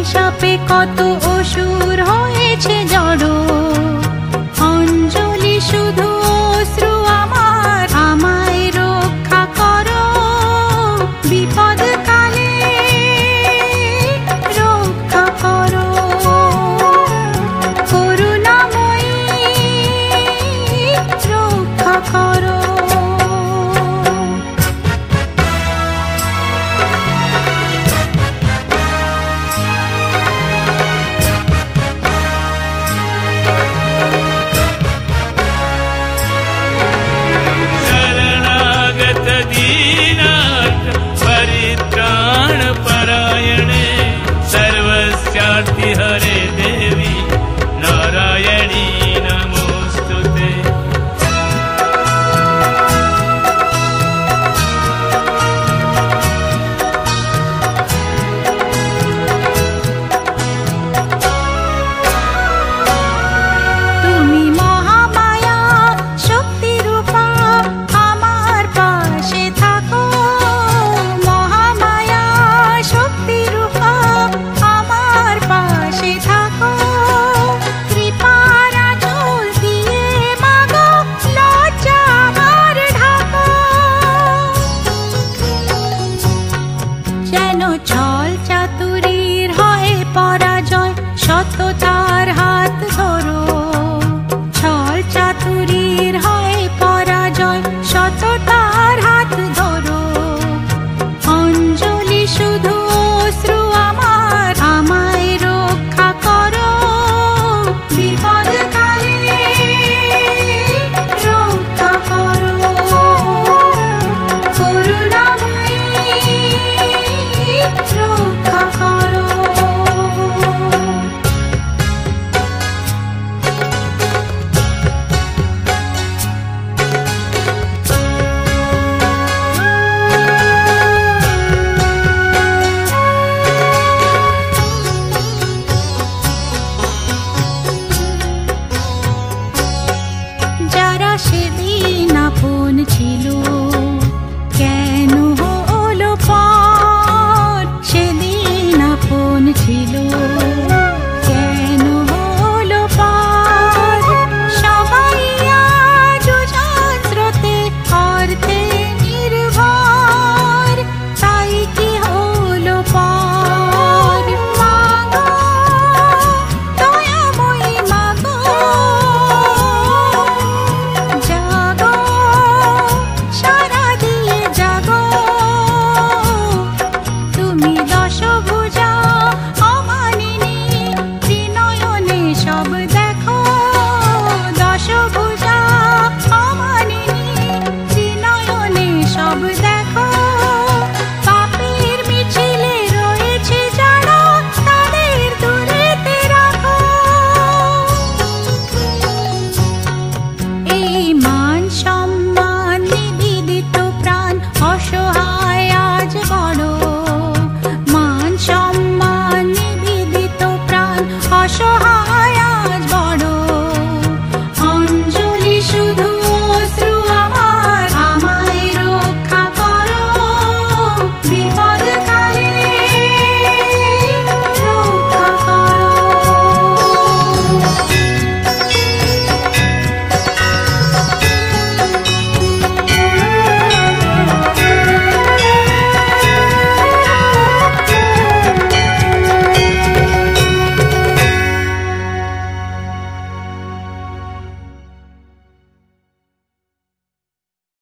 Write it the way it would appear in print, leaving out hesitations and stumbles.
অভিশাপে কত অসুর হয়েছে জড়ো। অঞ্জলি শুধু অশ্রু আমার, আমায় রক্ষা করো বিপদ কালে, রক্ষা করো করুণাময়ী, রক্ষা করো। परित्राण परायणे सर्वस्यार्ति हरे देवी नारायणी नमोस्तुते। তুমি মহামায়া শক্তি রূপা আমার পাশে থাকো, মহামায়া শক্তি রূপা আমার পাশে থাকো। কৃপার আঁচল দিয়ে মাগো লজ্জা আমার ঢাকো, যেন ছল চাতুরীর হয় পরাজয়, সত্যতার হাত ধরো। ছল চাতুরীর হয় পরাজয়, সত্যতার হাত ধরো। অঞ্জলি শুধু অশ্রু আমার, আমায় রক্ষা করো বিপদ কালে, রক্ষা করো করুণাময়ী, রক্ষা করো। যারা সেদিন আপন ছিল কেন হলো পর, সেদিন আপন ছিল কেন হলো পর। সবাই আজ যন্ত্রতে অর্থে নির্ভর, তাই কি হলো পর। মাগো দয়াময়ী মাগো, জাগো সারা দিয়ে জাগো। তুমি দশভুজা অমানিনী, ত্রিনয়নে সব দেখো। দশভুজা অমানিনী, ত্রিনয়নে সব দেখো।